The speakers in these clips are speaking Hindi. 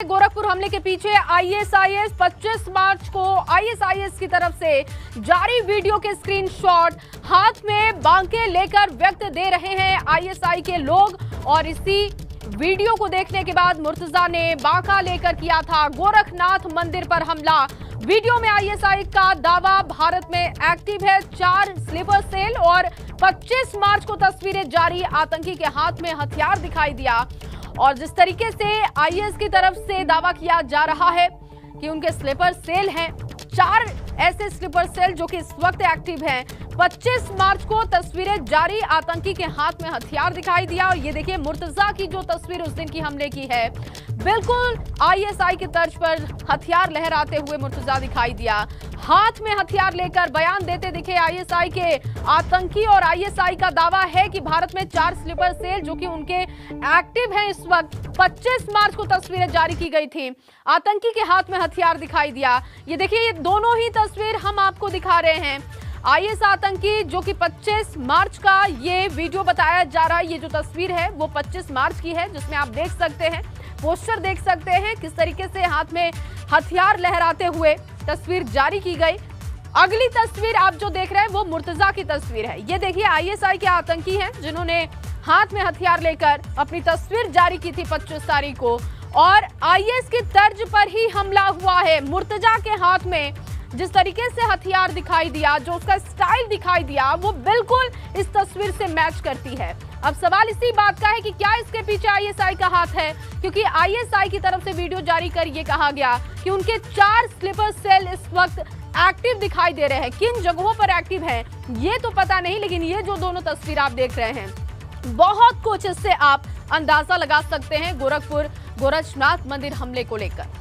गोरखपुर हमले के पीछे आईएसआईएस 25 मार्च को आईएसआईएस की तरफ से जारी वीडियो के स्क्रीनशॉट हाथ में बांके लेकर व्यक्त दे रहे हैं आईएसआई के लोग। और इसी वीडियो को देखने के बाद मुर्तजा ने बांका लेकर किया था गोरखनाथ मंदिर पर हमला। वीडियो में आईएसआई का दावा भारत में एक्टिव है 4 स्लीपर सेल और 25 मार्च को तस्वीरें जारी आतंकी के हाथ में हथियार दिखाई दिया। और जिस तरीके से आईएस की तरफ से दावा किया जा रहा है कि उनके स्लीपर सेल हैं, 4 ऐसे स्लीपर सेल जो कि इस वक्त एक्टिव हैं। 25 मार्च को तस्वीरें जारी आतंकी के हाथ में हथियार दिखाई दिया। और ये देखिए मुर्तजा की जो तस्वीर उस दिन की हमले की है, बिल्कुल आईएसआई की तर्ज पर हथियार लहराते हुए मुर्तजा दिखाई दिया। हाथ में हथियार लेकर बयान देते दिखे आईएसआई के आतंकी। और आईएसआई का दावा है कि भारत में 4 स्लीपर सेल जो कि उनके एक्टिव हैं इस वक्त। 25 मार्च को तस्वीरें जारी की गई थी, आतंकी के हाथ में हथियार दिखाई दिया। ये देखिए ये दोनों ही तस्वीर हम आपको दिखा रहे हैं। आईएस आतंकी जो कि 25 मार्च का ये वीडियो बताया जा रहा है, ये जो तस्वीर है वो 25 मार्च की है, जिसमें आप देख सकते हैं पोस्टर देख सकते हैं किस तरीके से हाथ में हथियार लहराते हुए तस्वीर जारी की गई। अगली तस्वीर आप जो देख रहे हैं वो मुर्तजा की तस्वीर है। ये देखिए आईएसआई के आतंकी हैं जिन्होंने हाथ में हथियार लेकर अपनी तस्वीर जारी की थी 25 तारीख को। और आईएस की तर्ज पर ही हमला हुआ है। मुर्तजा के हाथ में जिस तरीके से हथियार दिखाई दिया, जो उसका स्टाइल दिखाई दिया, वो बिल्कुल इस तस्वीर से मैच करती है। अब सवाल इसी बात का है कि क्या इसके पीछे आईएसआई का हाथ है, क्योंकि आईएसआई की तरफ से वीडियो जारी कर ये कहा गया कि उनके 4 स्लीपर सेल इस वक्त एक्टिव दिखाई दे रहे हैं। किन जगहों पर एक्टिव हैं ये तो पता नहीं, लेकिन ये जो दोनों तस्वीर आप देख रहे हैं, बहुत कुछ इससे आप अंदाजा लगा सकते हैं गोरखपुर गोरखनाथ मंदिर हमले को लेकर।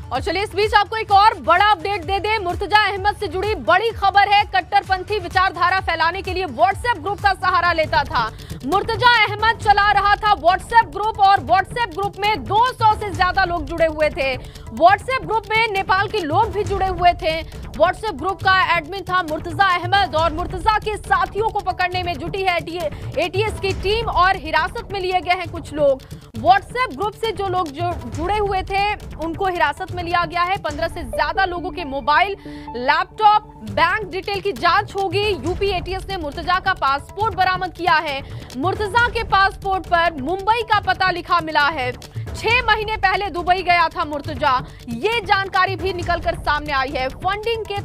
और चलिए इस बीच आपको एक और बड़ा अपडेट दे दे। मुर्तजा अहमद से जुड़ी बड़ी खबर है। कट्टरपंथी विचारधारा फैलाने के लिए व्हाट्सएप ग्रुप का सहारा लेता था। मुर्तजा अहमद चला रहा था व्हाट्सएप ग्रुप और व्हाट्सएप ग्रुप में 200 से ज्यादा लोग जुड़े हुए थे। व्हाट्सएप ग्रुप में नेपाल के लोग भी जुड़े हुए थे। व्हाट्सएप ग्रुप का एडमिन था मुर्तजा अहमद और मुर्तजा के साथियों को पकड़ने में जुटी है एटीएस की टीम और हिरासत में लिए गए हैं कुछ लोग। व्हाट्सएप ग्रुप से जो लोग जुड़े हुए थे उनको हिरासत में लिया गया है। 15 से ज्यादा लोगों के मोबाइल, लैपटॉप, बैंक डिटेल की जांच होगी। यूपी एटीएस ने मुर्तजा का पासपोर्ट बरामद किया है। मुर्तजा के पासपोर्ट पर मुंबई का पता लिखा मिला है। 6 महीने पहले दुबई गया था मुर्तजा, ये जानकारी भी निकलकर सामने आई है। फंडिंग के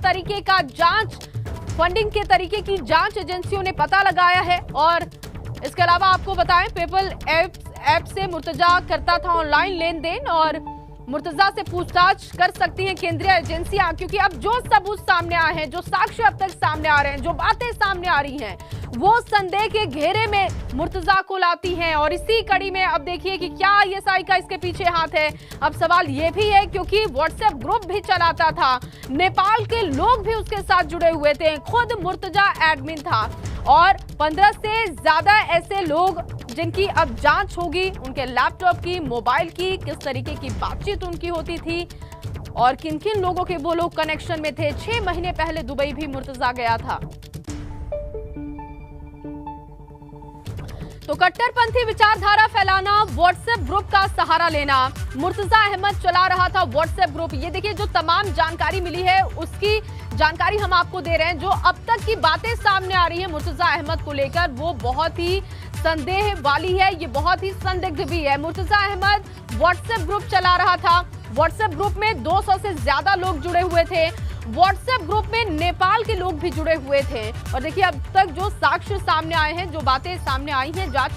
तरीके की जांच एजेंसियों ने पता लगाया है। और इसके अलावा आपको बताएं पेपल ऐप से मुर्तजा करता था ऑनलाइन लेन देन और मुर्तजा से पूछताछ कर सकती हैं केंद्रीय एजेंसियां, क्योंकि अब जो सबूत सामने आए हैं, जो साक्ष्य अब तक सामने आ रहे हैं, जो बातें सामने आ रही हैं, वो संदेह के घेरे में मुर्तजा को लाती हैं। और इसी कड़ी में अब देखिए कि क्या आईएसआई का इसके पीछे हाथ है। अब सवाल ये भी है क्योंकि व्हाट्सएप ग्रुप भी चलाता था, नेपाल के लोग भी उसके साथ जुड़े हुए थे, खुद मुर्तजा एडमिन था। और 15 से ज्यादा ऐसे लोग जिनकी अब जांच होगी, उनके लैपटॉप की, मोबाइल की, किस तरीके की बातचीत उनकी होती थी और किन किन लोगों के वो लोग कनेक्शन में थे। 6 महीने पहले दुबई भी मुर्तजा गया था। तो कट्टरपंथी विचारधारा फैलाना, व्हाट्सएप ग्रुप का सहारा लेना, मुर्तजा अहमद चला रहा था व्हाट्सएप ग्रुप। ये देखिए जो तमाम जानकारी मिली है उसकी जानकारी हम आपको दे रहे हैं। जो अब तक की बातें सामने आ रही है मुर्तजा अहमद को लेकर, वो बहुत ही संदेह वाली है, ये बहुत ही संदिग्ध भी है। मुर्तजा अहमद व्हाट्सएप ग्रुप चला रहा था। व्हाट्सएप ग्रुप में 200 से ज्यादा लोग जुड़े हुए थे। व्हाट्सएप ग्रुप में नेपाल के लोग भी जुड़े हुए थे। और देखिए अब तक जो साक्ष्य सामने आए हैं, जो बातें सामने आई हैं जांच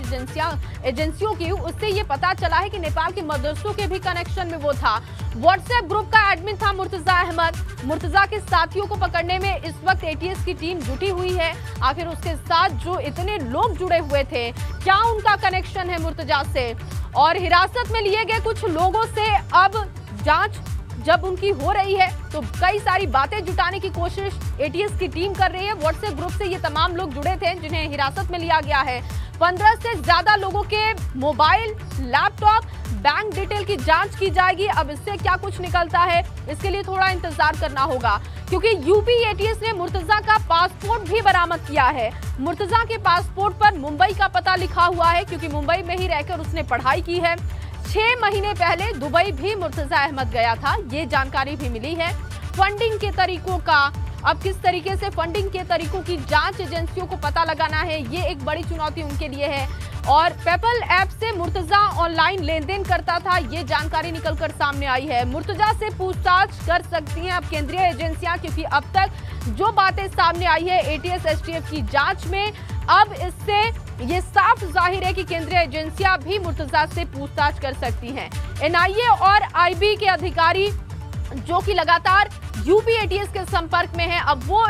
एजेंसियों की, उससे ये पता चला है कि नेपाल के मदरसों के भी कनेक्शन में वो था। व्हाट्सएप ग्रुप का एडमिन था मुर्तजा अहमद। मुर्तजा के साथियों को पकड़ने में इस वक्त एटीएस की टीम जुटी हुई है। आखिर उसके साथ जो इतने लोग जुड़े हुए थे, क्या उनका कनेक्शन है मुर्तजा से। और हिरासत में लिए गए कुछ लोगों से अब जांच जब उनकी हो रही है तो कई सारी बातें जुटाने की कोशिश एटीएस की टीम कर रही है। व्हाट्सएप ग्रुप से ये तमाम लोग जुड़े थे जिन्हें हिरासत में लिया गया है। 15 से ज्यादा लोगों के मोबाइल, लैपटॉप, बैंक डिटेल की जांच की जाएगी। अब इससे क्या कुछ निकलता है, इसके लिए थोड़ा इंतजार करना होगा। क्योंकि यूपी एटीएस ने मुर्तजा का पासपोर्ट भी बरामद किया है। मुर्तजा के पासपोर्ट पर मुंबई का पता लिखा हुआ है, क्योंकि मुंबई में ही रहकर उसने पढ़ाई की है। 6 महीने पहले दुबई भी मुर्तजा अहमद गया था, ये जानकारी भी मिली है। फंडिंग के तरीकों का, अब किस तरीके से फंडिंग के तरीकों की जांच एजेंसियों को पता लगाना है, ये एक बड़ी चुनौती उनके लिए है। और पेपल ऐप से मुर्तजा ऑनलाइन लेन देन करता था, ये जानकारी निकलकर सामने आई है। मुर्तजा से पूछताछ कर सकती हैं अब केंद्रीय एजेंसियां, क्योंकि अब तक जो बातें सामने आई है एटीएस एसटीएफ की जांच में, अब इससे ये साफ जाहिर है कि केंद्रीय एजेंसियां भी मुर्तजा से पूछताछ कर सकती हैं। एनआईए और आईबी के अधिकारी जो कि लगातार यूपी एटीएस के संपर्क में हैं, अब वो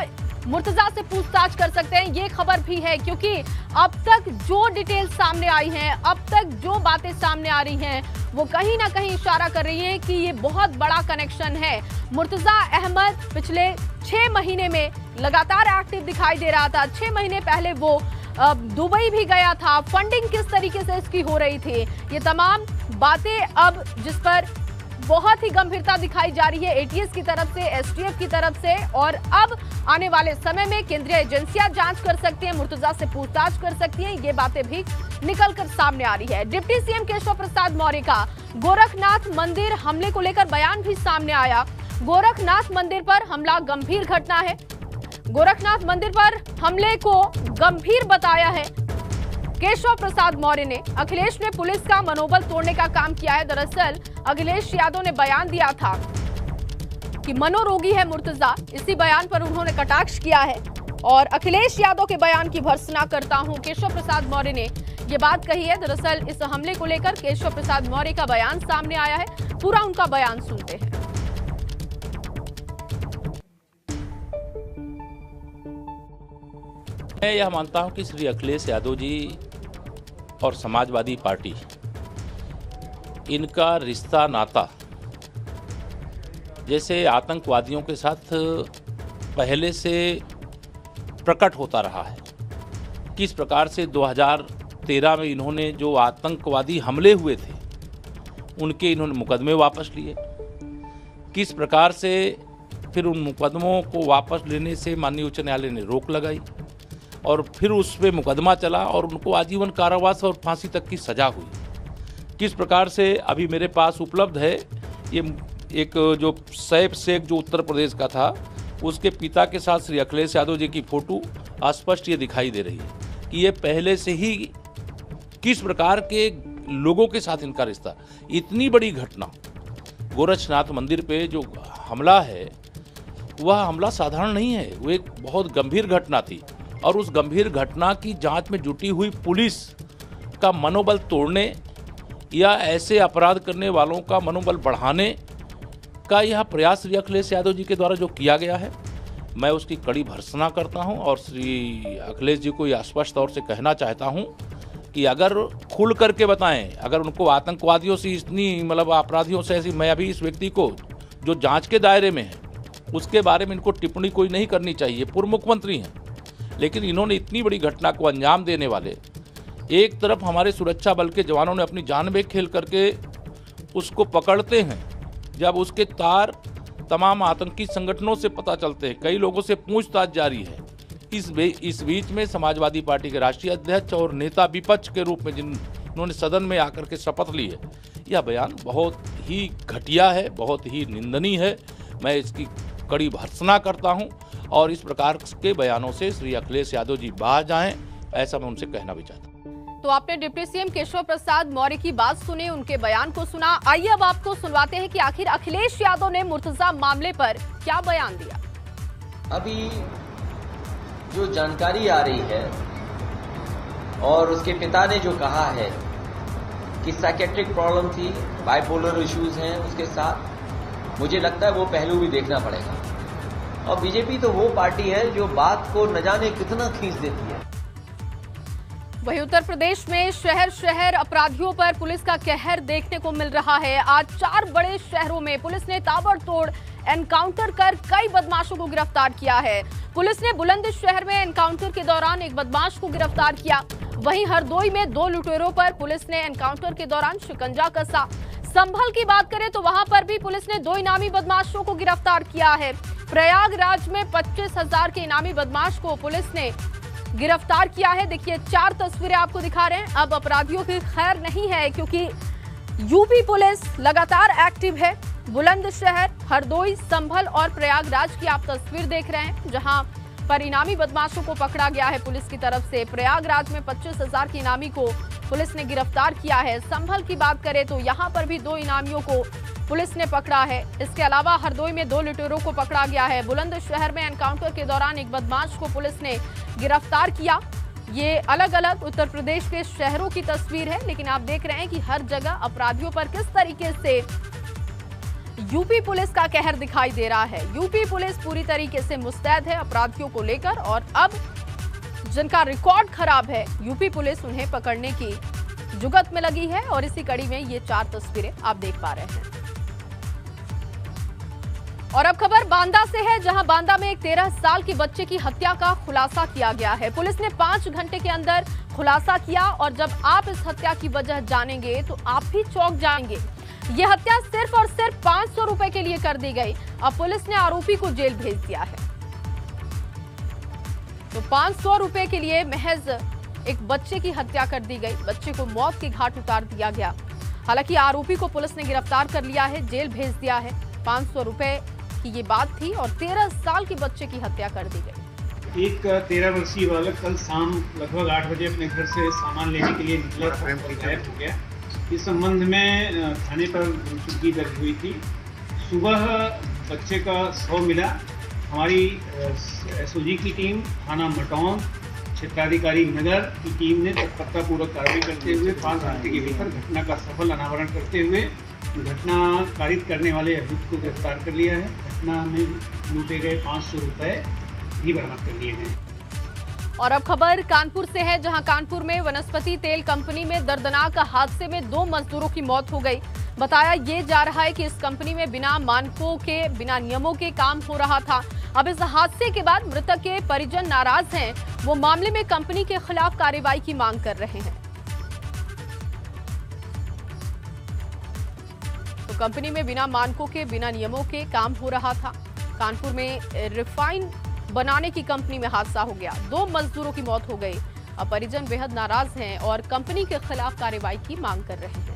मुर्तजा से पूछताछ कर सकते हैं, ये खबर भी है। क्योंकि अब तक जो डिटेल सामने आई हैं, अब तक जो बातें सामने आ रही हैं, वो कहीं ना कहीं इशारा कर रही हैं कि ये बहुत बड़ा कनेक्शन है। मुर्तजा अहमद पिछले 6 महीने में लगातार एक्टिव दिखाई दे रहा था। 6 महीने पहले वो दुबई भी गया था। फंडिंग किस तरीके से इसकी हो रही थी, ये तमाम बातें अब जिस पर बहुत ही गंभीरता दिखाई जा रही है एटीएस की तरफ से, एसटीएफ की तरफ से, और अब आने वाले समय में केंद्रीय एजेंसियां जांच कर सकती हैं, मुर्तजा से पूछताछ कर सकती हैं, ये बातें भी निकलकर सामने आ रही है। डिप्टी सीएम केशव प्रसाद मौर्य का गोरखनाथ मंदिर हमले को लेकर बयान भी सामने आया। गोरखनाथ मंदिर पर हमला गंभीर घटना है। गोरखनाथ मंदिर पर हमले को गंभीर बताया है केशव प्रसाद मौर्य ने। अखिलेश ने पुलिस का मनोबल तोड़ने का काम किया है। दरअसल अखिलेश यादव ने बयान दिया था कि मनोरोगी है मुर्तजा, इसी बयान पर उन्होंने कटाक्ष किया है और अखिलेश यादव के बयान की भर्त्सना करता हूं, केशव प्रसाद मौर्य ने ये बात कही है। दरअसल इस हमले को लेकर केशव प्रसाद मौर्य का बयान सामने आया है, पूरा उनका बयान सुनते हैं। मैं यह मानता हूं कि श्री अखिलेश यादव जी और समाजवादी पार्टी, इनका रिश्ता नाता जैसे आतंकवादियों के साथ पहले से प्रकट होता रहा है। किस प्रकार से 2013 में इन्होंने जो आतंकवादी हमले हुए थे उनके इन्होंने मुकदमे वापस लिए, किस प्रकार से फिर उन मुकदमों को वापस लेने से माननीय उच्च न्यायालय ने रोक लगाई और फिर उस पर मुकदमा चला और उनको आजीवन कारावास और फांसी तक की सज़ा हुई। किस प्रकार से अभी मेरे पास उपलब्ध है ये एक जो सैफ शेख जो उत्तर प्रदेश का था, उसके पिता के साथ श्री अखिलेश यादव जी की फ़ोटो स्पष्ट ये दिखाई दे रही है कि ये पहले से ही किस प्रकार के लोगों के साथ इनका रिश्ता। इतनी बड़ी घटना गोरखनाथ मंदिर पे जो हमला है, वह हमला साधारण नहीं है, वो एक बहुत गंभीर घटना थी और उस गंभीर घटना की जांच में जुटी हुई पुलिस का मनोबल तोड़ने या ऐसे अपराध करने वालों का मनोबल बढ़ाने का यह प्रयास श्री अखिलेश यादव जी के द्वारा जो किया गया है, मैं उसकी कड़ी भर्त्सना करता हूं और श्री अखिलेश जी को यह स्पष्ट तौर से कहना चाहता हूं कि अगर खुल करके बताएं, अगर उनको आतंकवादियों से इतनी मतलब अपराधियों से ऐसी, मैं अभी इस व्यक्ति को जो जाँच के दायरे में है उसके बारे में इनको टिप्पणी कोई नहीं करनी चाहिए, पूर्व मुख्यमंत्री हैं, लेकिन इन्होंने इतनी बड़ी घटना को अंजाम देने वाले, एक तरफ हमारे सुरक्षा बल के जवानों ने अपनी जान में खेल करके उसको पकड़ते हैं, जब उसके तार तमाम आतंकी संगठनों से पता चलते हैं, कई लोगों से पूछताछ जारी है। इस बीच में समाजवादी पार्टी के राष्ट्रीय अध्यक्ष और नेता विपक्ष के रूप में जिन्होंने सदन में आकर के शपथ ली है, यह बयान बहुत ही घटिया है, बहुत ही निंदनीय है। मैं इसकी कड़ी भर्त्सना करता हूं और इस प्रकार के बयानों से श्री अखिलेश यादव जी बाहर जाएं, ऐसा मैं उनसे कहना भी चाहता हूं। तो आपने डिप्टी सीएम केशव प्रसाद मौर्य की बात सुनी, उनके बयान को सुना। आइए अब आपको सुनवाते हैं कि आखिर अखिलेश यादव ने मुर्तजा मामले पर क्या बयान दिया। अभी जो जानकारी आ रही है और उसके पिता ने जो कहा है कि साइकेट्रिक प्रॉब्लम थी, बाइपोलर इश्यूज हैं उसके साथ, मुझे लगता है वो पहलू भी देखना पड़ेगा। और बीजेपी तो वो पार्टी है जो बात को न जाने कितना खींच देती है। वहीं उत्तर प्रदेश में शहर शहर अपराधियों पर पुलिस का कहर देखने को मिल रहा है। आज 4 बड़े शहरों में पुलिस ने ताबड़तोड़ एनकाउंटर कर कई बदमाशों को गिरफ्तार किया है। पुलिस ने बुलंदशहर में एनकाउंटर के दौरान एक बदमाश को गिरफ्तार किया। वहीं हरदोई में 2 लुटेरों पर पुलिस ने एनकाउंटर के दौरान शिकंजा कसा। संभल की बात करें तो वहां पर भी पुलिस ने 2 इनामी बदमाशों को गिरफ्तार किया है। प्रयागराज में 25,000 के इनामी बदमाश को पुलिस ने गिरफ्तार किया है। देखिए 4 तस्वीरें आपको दिखा रहे हैं। अब अपराधियों की खैर नहीं है, क्योंकि यूपी पुलिस लगातार एक्टिव है। बुलंदशहर, हरदोई, संभल और प्रयागराज की आप तस्वीर देख रहे हैं, जहां पर इनामी बदमाशों को पकड़ा गया है पुलिस की तरफ से। प्रयागराज में 25,000 के इनामी को पुलिस ने गिरफ्तार किया है। संभल की बात करें तो यहां पर भी 2 इनामियों को पुलिस ने पकड़ा है। इसके अलावा हरदोई में 2 लुटेरों को पकड़ा गया है। बुलंदशहर में एनकाउंटर के दौरान एक बदमाश को पुलिस ने गिरफ्तार किया। ये अलग अलग उत्तर प्रदेश के शहरों की तस्वीर है, लेकिन आप देख रहे हैं कि हर जगह अपराधियों पर किस तरीके से यूपी पुलिस का कहर दिखाई दे रहा है। यूपी पुलिस पूरी तरीके से मुस्तैद है अपराधियों को लेकर, और अब जिनका रिकॉर्ड खराब है यूपी पुलिस उन्हें पकड़ने की जुगत में लगी है। और इसी कड़ी में ये 4 तस्वीरें आप देख पा रहे हैं। और अब खबर बांदा से है, जहां बांदा में एक 13 साल की बच्चे की हत्या का खुलासा किया गया है। पुलिस ने 5 घंटे के अंदर खुलासा किया, और जब आप इस हत्या की वजह जानेंगे तो आप भी चौंक जाएंगे। ये हत्या सिर्फ और सिर्फ 500 रुपए के लिए कर दी गई। अब पुलिस ने आरोपी को जेल भेज दिया है। तो 500 रुपए के लिए महज एक बच्चे की हत्या कर दी गई, बच्चे को मौत के घाट उतार दिया गया। हालांकि आरोपी को पुलिस ने गिरफ्तार कर लिया है, जेल भेज दिया है। 500 रुपए की ये बात थी, और 13 साल के बच्चे की हत्या कर दी गई। एक 13 वर्षीय बालक कल शाम लगभग 8 बजे अपने घर से सामान लेने के लिए निकला था, गायब हो गया। इस संबंध में थाने पर गुमशुदगी दर्ज हुई थी। सुबह बच्चे का शव मिला। हमारी एसओजी की टीम, थाना मटौन, क्षेत्राधिकारी नगर की टीम ने तत्परतापूर्वक कार्रवाई करते हुए 5 घंटे के भीतर घटना का सफल अनावरण करते हुए घटना कारित करने वाले अभियुक्त को गिरफ्तार कर लिया है। घटना में लूटे गए 500 रुपये भी बरामद कर लिए हैं। और अब खबर कानपुर से है, जहां कानपुर में वनस्पति तेल कंपनी में दर्दनाक हादसे में 2 मजदूरों की मौत हो गई। बताया ये जा रहा है कि इस कंपनी में बिना मानकों के, बिना नियमों के काम हो रहा था। अब इस हादसे के बाद मृतक के परिजन नाराज हैं। वो मामले में कंपनी के खिलाफ कार्रवाई की मांग कर रहे हैं। तो कंपनी में बिना मानकों के, बिना नियमों के काम हो रहा था। कानपुर में रिफाइन बनाने की कंपनी में हादसा हो गया, 2 मजदूरों की मौत हो गई। अब परिजन बेहद नाराज हैं और कंपनी के खिलाफ कार्रवाई की मांग कर रहे हैं।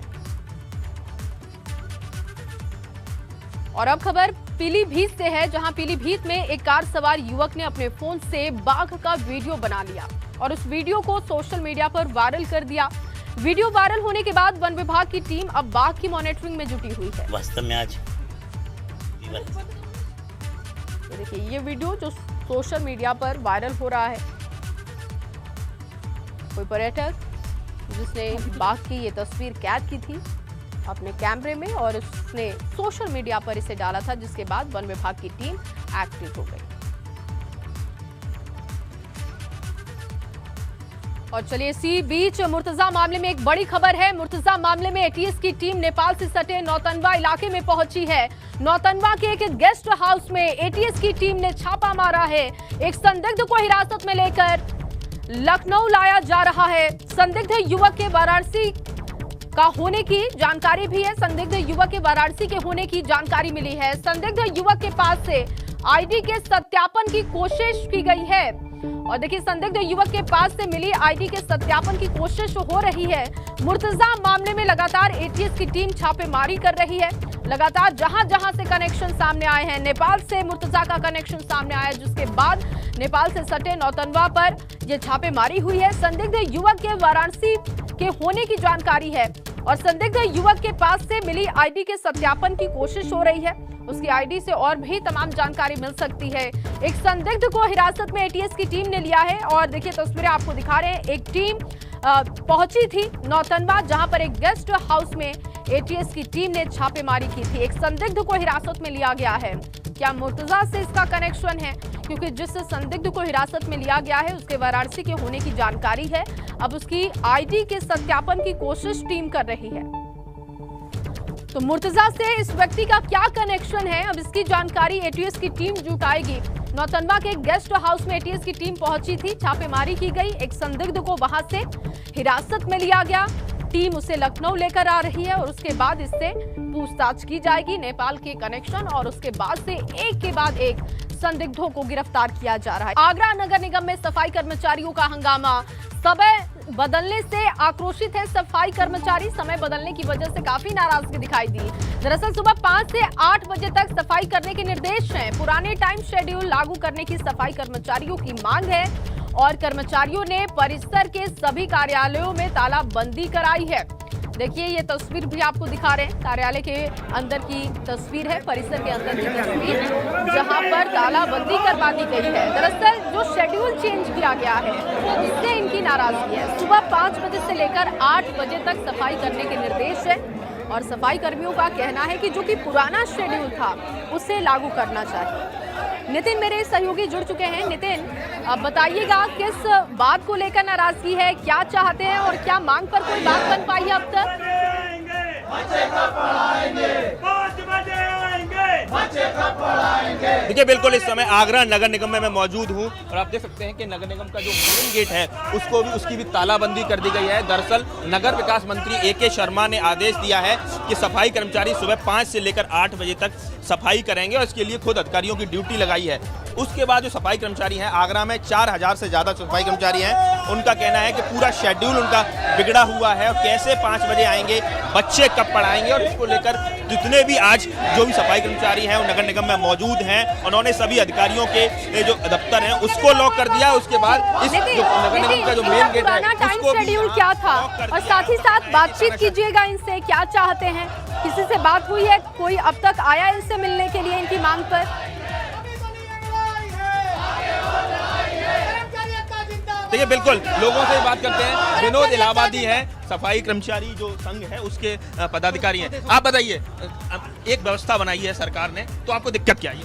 और अब खबर पीलीभीत से है, जहां पीलीभीत में एक कार सवार युवक ने अपने फोन से बाघ का वीडियो बना लिया और उस वीडियो को सोशल मीडिया पर वायरल कर दिया। वीडियो वायरल होने के बाद वन विभाग की टीम अब बाघ की मॉनिटरिंग में जुटी हुई है। वास्तव में आज देखिए ये वीडियो जो सोशल मीडिया पर वायरल हो रहा है, कोई पर्यटक जिसने बाघ की ये तस्वीर कैद की थी अपने कैमरे में और उसने सोशल मीडिया पर इसे डाला था, जिसके बाद वन विभाग की टीम एक्टिव हो गई। और चलिए इसी बीच मुर्तजा मामले में एक बड़ी खबर है। मुर्तजा मामले में एटीएस की टीम नेपाल से सटे नौतनवा इलाके में पहुंची है। नौतनवा के एक गेस्ट हाउस में एटीएस की टीम ने छापा मारा है। एक संदिग्ध को हिरासत में लेकर लखनऊ लाया जा रहा है। संदिग्ध युवक के वाराणसी का होने की जानकारी भी है। संदिग्ध युवक के वाराणसी के होने की जानकारी मिली है। संदिग्ध युवक के पास से आईडी के सत्यापन की कोशिश की गई है। और देखिए संदिग्ध युवक के पास से मिली आईडी के सत्यापन की कोशिश हो रही है। मुर्तजा मामले में लगातार एटीएस की टीम छापेमारी कर रही है। लगातार जहां जहां से कनेक्शन सामने आए हैं, नेपाल से मुर्तजा का कनेक्शन सामने आया, जिसके बाद नेपाल से सटे नौतनवा पर यह छापेमारी हुई है। संदिग्ध युवक के वाराणसी के होने की जानकारी है और संदिग्ध युवक के पास से मिली आईडी के सत्यापन की कोशिश हो रही है। उसकी आईडी से और भी तमाम जानकारी मिल सकती है। एक संदिग्ध को हिरासत में एटीएस की टीम ने लिया है और देखिए तस्वीरें आपको दिखा रहे हैं। एक टीम पहुंची थी नौतनवा, जहां पर एक गेस्ट हाउस में एटीएस की टीम ने छापेमारी की थी। एक संदिग्ध को हिरासत में लिया गया है। क्या मुर्तजा से इसका कनेक्शन है? क्योंकि जिस संदिग्ध को हिरासत में लिया गया है उसके वाराणसी के होने की जानकारी है। अब उसकी आईडी के सत्यापन की कोशिश टीम कर रही है। तो मुर्तजा से इस व्यक्ति का क्या कनेक्शन है, अब इसकी जानकारी एटीएस की टीम जुटाएगी। नौतनवा के गेस्ट हाउस में एटीएस की टीम पहुंची थी, छापेमारी की गई, एक संदिग्ध को वहां से हिरासत में लिया गया। टीम उसे लखनऊ लेकर आ रही है और उसके बाद इससे पूछताछ की जाएगी। नेपाल के कनेक्शन और उसके बाद से एक के बाद एक संदिग्धों को गिरफ्तार किया जा रहा है। आगरा नगर निगम में सफाई कर्मचारियों का हंगामा। समय बदलने से आक्रोशित है सफाई कर्मचारी। समय बदलने की वजह से काफी नाराजगी दिखाई दी। दरअसल सुबह 5 से 8 बजे तक सफाई करने के निर्देश हैं। पुराने टाइम शेड्यूल लागू करने की सफाई कर्मचारियों की मांग है और कर्मचारियों ने परिसर के सभी कार्यालयों में तालाबंदी कराई है। देखिए ये तस्वीर भी आपको दिखा रहे हैं, कार्यालय के अंदर की तस्वीर है, परिसर के अंदर की तस्वीर जहां पर तालाबंदी करवा दी गई है। दरअसल जो शेड्यूल चेंज किया गया है इससे इनकी नाराजगी है। सुबह 5 बजे से लेकर 8 बजे तक सफाई करने के निर्देश है और सफाई कर्मियों का कहना है कि जो कि पुराना शेड्यूल था उसे लागू करना चाहिए। नितिन मेरे सहयोगी जुड़ चुके हैं। नितिन, अब बताइएगा किस बात को लेकर नाराजगी है, क्या चाहते हैं और क्या मांग पर कोई बात बन पाई है अब तक? देखिए बिल्कुल इस समय आगरा नगर निगम में मैं मौजूद हूं और आप देख सकते हैं कि नगर निगम का जो मेन गेट है उसकी भी तालाबंदी कर दी गई है। दरअसल नगर विकास मंत्री AK शर्मा ने आदेश दिया है कि सफाई कर्मचारी सुबह 5 से लेकर 8 बजे तक सफाई करेंगे और इसके लिए खुद अधिकारियों की ड्यूटी लगाई है। उसके बाद जो सफाई कर्मचारी हैं, आगरा में 4000 से ज़्यादा सफाई कर्मचारी हैं, उनका कहना है कि पूरा शेड्यूल उनका बिगड़ा हुआ है और कैसे 5 बजे आएंगे, बच्चे कब पढ़ाएंगे। और इसको लेकर जितने भी आज जो भी सफाई कर्मचारी हैं वो नगर निगम में मौजूद हैं, उन्होंने सभी अधिकारियों के जो दफ्तर हैं उसको लॉक कर दिया। उसके बाद इस नगर निगम का जो मेन गेट है उसको शेड्यूल क्या था और साथ ही साथ बातचीत कीजिएगा इनसे, क्या चाहते हैं, किसी से बात हुई है, कोई अब तक आया इनसे मिलने के लिए इनकी मांग पर? देखिए बिल्कुल लोगों से बात करते हैं। विनोद इलाहाबादी है, सफाई कर्मचारी जो संघ है उसके पदाधिकारी हैं। आप बताइए, एक व्यवस्था बनाई है सरकार ने, तो आपको दिक्कत क्या है?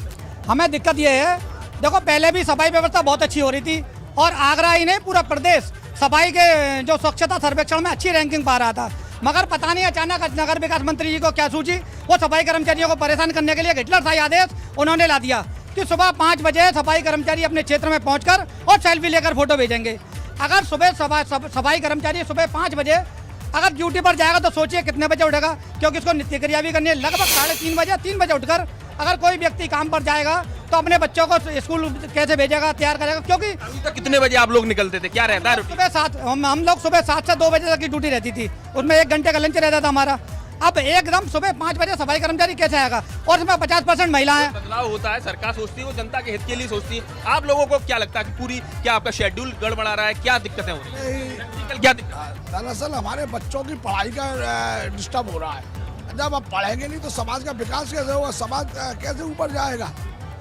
हमें दिक्कत ये है, देखो पहले भी सफाई व्यवस्था बहुत अच्छी हो रही थी और आगरा ही नहीं पूरा प्रदेश सफाई के जो स्वच्छता सर्वेक्षण में अच्छी रैंकिंग पा रहा था। मगर पता नहीं अचानक नगर विकास मंत्री जी को क्या सूझी, वो सफाई कर्मचारियों को परेशान करने के लिए हिटलरशाही आदेश उन्होंने ला दिया कि सुबह 5 बजे सफाई कर्मचारी अपने क्षेत्र में पहुंचकर और सेल्फी लेकर फोटो भेजेंगे। अगर सुबह सफाई कर्मचारी सुबह 5 बजे अगर ड्यूटी पर जाएगा तो सोचिए कितने बजे उठेगा, क्योंकि उसको नित्य क्रिया भी करनी है। लगभग 3:30 3 बजे उठकर अगर कोई व्यक्ति काम पर जाएगा तो अपने बच्चों को स्कूल कैसे भेजेगा, तैयार करेगा। क्योंकि तो कितने बजे आप लोग निकलते थे, क्या रहता है? सुबह 7 हम लोग सुबह 7 से 2 बजे तक की ड्यूटी रहती थी, उसमें 1 घंटे का लंच रहता था हमारा। अब एकदम सुबह 5 बजे सफाई कर्मचारी कैसे आएगा और इसमें 50% महिला है। बदलाव होता है, सरकार सोचती है वो जनता के हित के लिए सोचती है। आप लोगों को क्या लगता है कि पूरी क्या आपका शेड्यूल गड़बड़ा रहा है, क्या दिक्कतें हो रही है? क्या दरअसल हमारे बच्चों की पढ़ाई का डिस्टर्ब हो रहा है। जब आप पढ़ेंगे नहीं तो समाज का विकास कैसे होगा, समाज कैसे ऊपर जाएगा?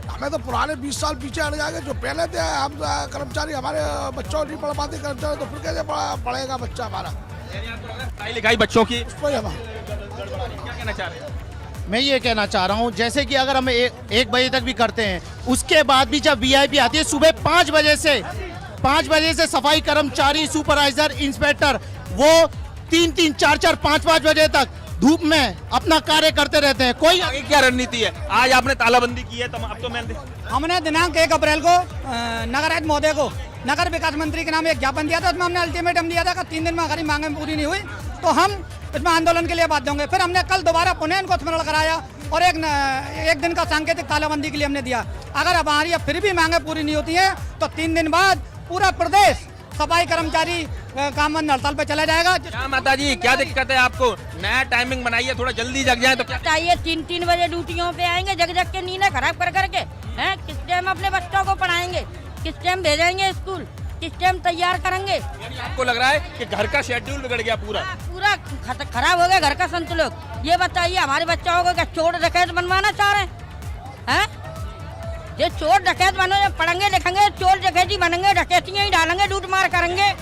हमें तो पुराने 20 साल पीछे हट जाएंगे। जो पहले थे हम कर्मचारी, हमारे बच्चों नहीं पढ़ पाते कर्मचारी, तो फिर कैसे पढ़ेगा बच्चा हमारा? पढ़ाई लिखाई बच्चों की क्या कहना चाह रहे हैं? मैं ये कहना चाह रहा हूँ, जैसे कि अगर हम 1 बजे तक भी करते हैं, उसके बाद भी जब VIP आती है सुबह 5 बजे से सफाई कर्मचारी, सुपरवाइजर, इंस्पेक्टर वो 3-3, 4-4, 5-5 बजे तक धूप में अपना कार्य करते रहते हैं। कोई आगे क्या रणनीति है? आज आपने तालाबंदी की है, अब तो मैंने हमने दिनांक 1 अप्रैल को नगर आयुक्त महोदय को नगर विकास मंत्री के नाम एक ज्ञापन दिया था। उसमें हमने अल्टीमेटम दिया था कि 3 दिन में हमारी मांगें पूरी नहीं हुई तो हम इसमें आंदोलन के लिए बाध्य होंगे। फिर हमने कल दोबारा पुनः इनको स्मरण कराया और एक दिन का सांकेतिक तालाबंदी के लिए हमने दिया। अगर हमारी अब फिर भी मांगें पूरी नहीं होती हैं तो 3 दिन बाद पूरा प्रदेश सफाई कर्मचारी काम बंद हड़ताल पे चला जाएगा। क्या माता जी, क्या दिक्कत है आपको? नया टाइमिंग बनाइए, थोड़ा जल्दी जग जाए तो क्या चाहिए? 3-3 बजे ड्यूटियों पे आएंगे, जग के नींदें खराब कर करके हैं। किस टाइम अपने बच्चों को पढ़ाएंगे, किस टाइम भेजेंगे स्कूल, किस टाइम तैयार करेंगे? आपको लग रहा है कि घर का शेड्यूल बिगड़ गया पूरा खराब हो गया घर का संतुलन। ये बताइए हमारे बच्चों को क्या चोर डकैत बनवाना चाह रहे हैं? ये चोर डकैत बनो, पढ़ेंगे लिखेंगे चोर डकैती बनेंगे, डकैतियां ही डालेंगे, लूट मार करेंगे।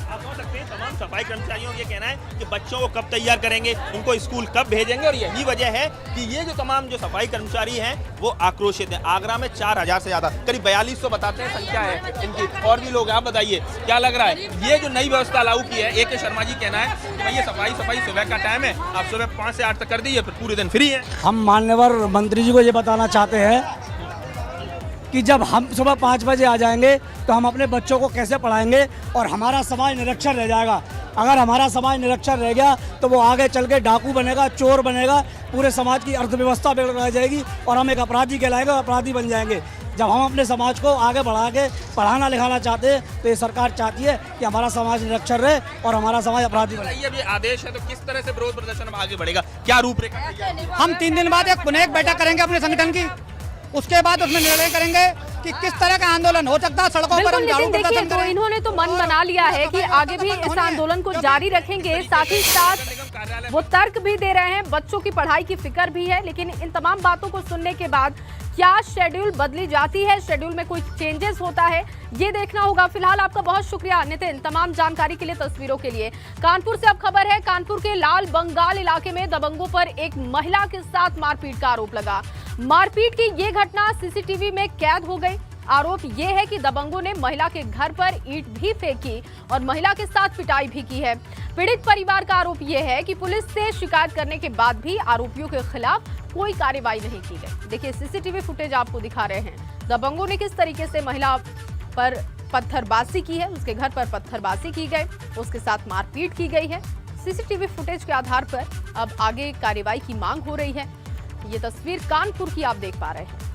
तमाम सफाई कर्मचारियों का ये कहना है कि बच्चों को कब तैयार करेंगे, उनको स्कूल कब भेजेंगे, और यही वजह है कि ये जो तमाम जो सफाई कर्मचारी हैं वो आक्रोशित हैं। आगरा में 4000 से ज्यादा, करीब 4200 बताते हैं संख्या है इनकी, और भी लोग। आप बताइए क्या लग रहा है? ये जो नई व्यवस्था लागू की है, AK शर्मा जी कहना है कि ये सफाई सुबह का टाइम है, आप सुबह 5 से 8 तक कर दीजिए, फिर पूरे दिन फ्री है। हम मान्यवर मंत्री जी को ये बताना चाहते हैं कि जब हम सुबह 5 बजे आ जाएंगे तो हम अपने बच्चों को कैसे पढ़ाएंगे और हमारा समाज निरक्षर रह जाएगा। अगर हमारा समाज निरक्षर रह गया तो वो आगे चल के डाकू बनेगा, चोर बनेगा, पूरे समाज की अर्थव्यवस्था बिगड़ जाएगी और हम एक अपराधी कहलाएंगे, अपराधी बन जाएंगे। जब हम अपने समाज को आगे बढ़ा के पढ़ाना लिखाना चाहते हैं तो ये सरकार चाहती है कि हमारा समाज निरक्षर रहे और हमारा समाज अपराधी बने। ये आदेश है तो किस तरह से विरोध प्रदर्शन में आगे बढ़ेगा, क्या रूपरेखा? हम 3 दिन बाद पुनः एक बैठक करेंगे अपने संगठन की, उसके बाद उसमें निर्णय करेंगे कि किस तरह का आंदोलन हो सकता है। सड़कों पर हम झाड़ू प्रदर्शन तो इन्होंने तो मन बना लिया है कि आगे भी इस आंदोलन को जारी रखेंगे, साथ ही साथ वो तर्क भी दे रहे हैं, बच्चों की पढ़ाई की फिक्र भी है। लेकिन इन तमाम बातों को सुनने के बाद क्या शेड्यूल बदली जाती है, शेड्यूल में कोई चेंजेस होता है, ये देखना होगा। फिलहाल आपका बहुत शुक्रिया नितिन, तमाम जानकारी के लिए, तस्वीरों के लिए। कानपुर से अब खबर है, कानपुर के लाल बंगाल इलाके में दबंगों पर एक महिला के साथ मारपीट का आरोप लगा। मारपीट की ये घटना सीसीटीवी में कैद हो गई। आरोप ये है कि दबंगों ने महिला के घर पर ईंट भी फेंकी और महिला के साथ पिटाई भी की है। पीड़ित परिवार का आरोप ये है कि पुलिस से शिकायत करने के बाद भी आरोपियों के खिलाफ कोई कार्रवाई नहीं की गई। देखिए सीसीटीवी फुटेज आपको दिखा रहे हैं, दबंगों ने किस तरीके से महिला पर पत्थरबाजी की है, उसके घर पर पत्थरबाजी की गई, उसके साथ मारपीट की गई है। सीसीटीवी फुटेज के आधार पर अब आगे कार्रवाई की मांग हो रही है। ये तस्वीर कानपुर की आप देख पा रहे हैं।